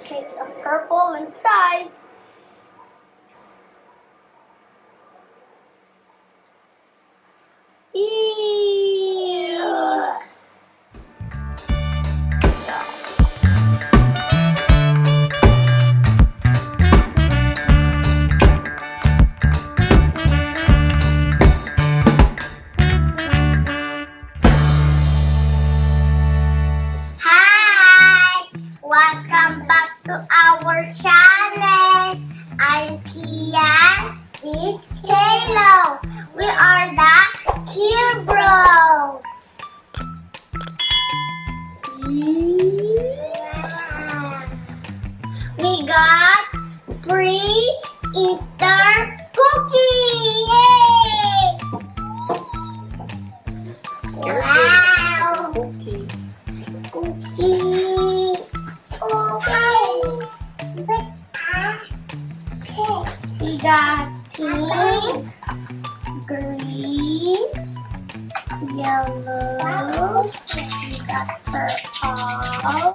take the purple inside. Ew. Hi! Welcome back to our channel. I'm Kian. This is Kalo. We are the Qbros. Yeah. We got free Easter cookie. Yay! Wow. Cookies. Cookie. Okay. We got pink, green, yellow, we got purple,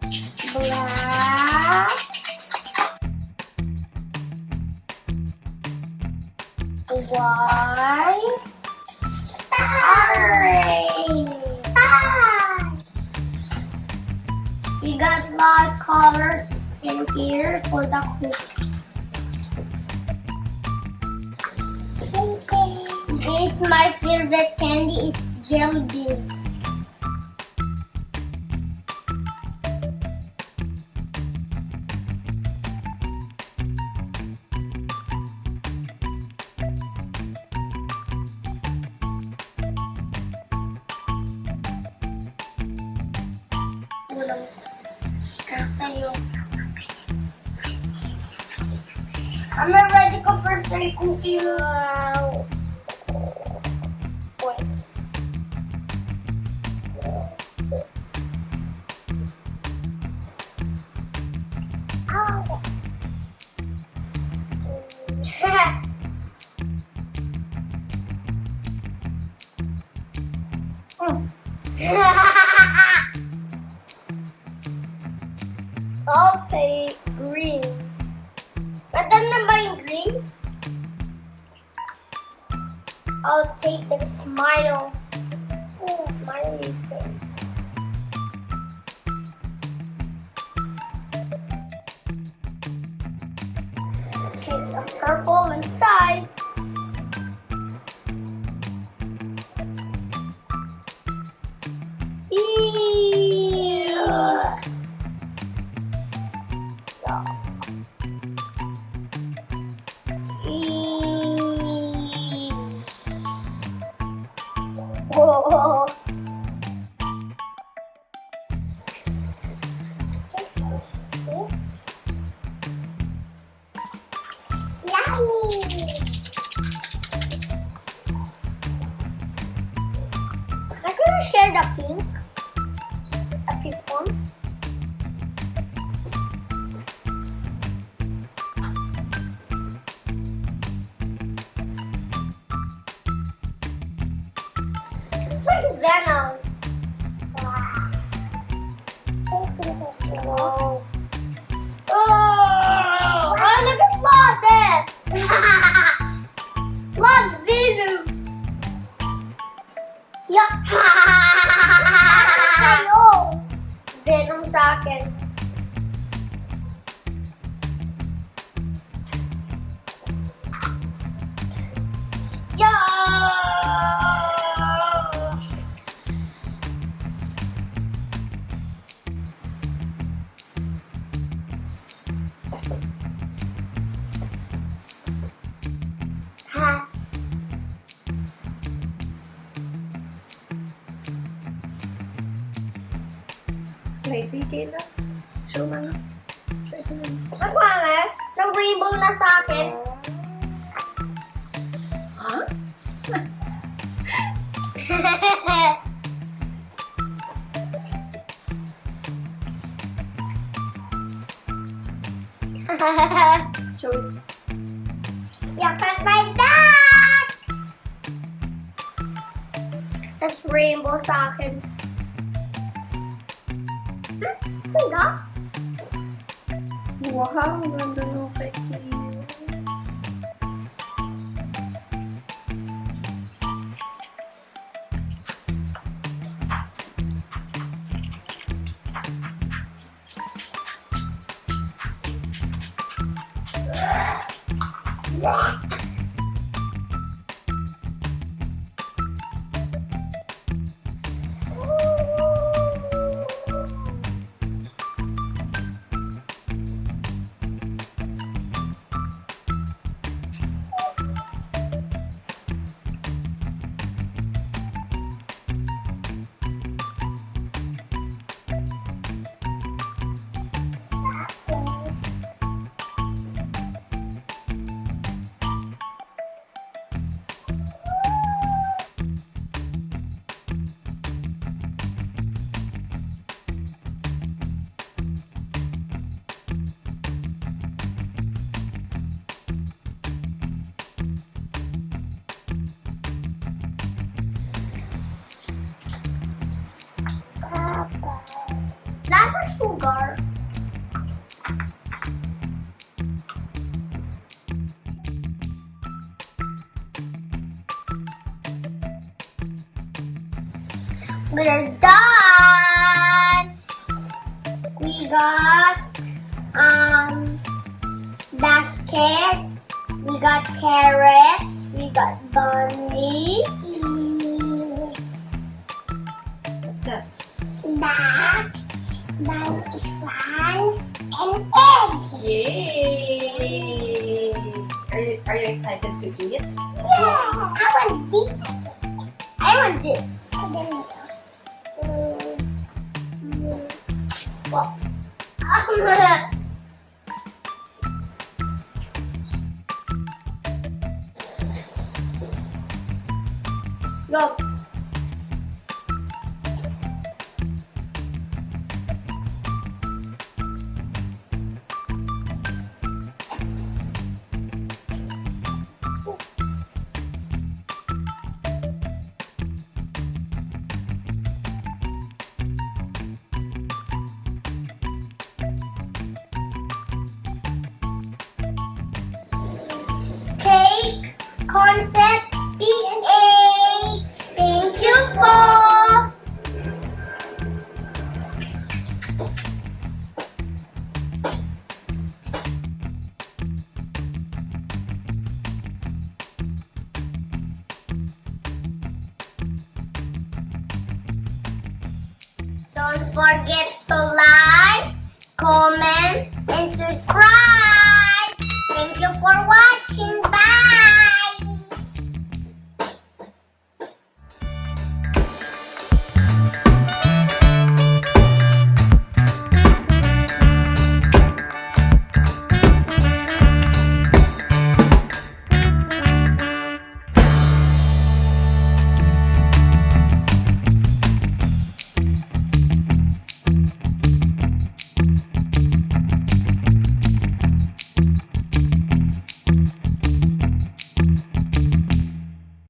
black, white, orange. We got a lot of colors in here for the cookie. This my favorite candy is jelly beans. I'm ready to first try cookie. Wow. Wait. Ow. I'll take green. Rather than buying green, I'll take the smile. Oh, smiley face. Take the purple inside. Ew. Whoa. Yummy. I'm gonna share the pink one. It's like Venom. Wow. Whoa. Oh, look at this. Look, Venom. Yup. Sa'yo. Venom sa akin. Ha. Lazy Kayla. Show mo na. Show ko na. Nagmamas? Nang rainbow na sa akin. Ha? Show it. You can buy that! That's rainbow sa akin. Diba? Wow, ang ganda ng cake niyo. That's for sugar. We're done. We got basket. We got carrots. We got bunny. What's that? That is one and egg. Yay! Are you excited to eat? Yeah, I want this. I want this. Well, go. Cake concept PH. Thank you po. Don't forget to like, comment, and subscribe. Thank you for watching.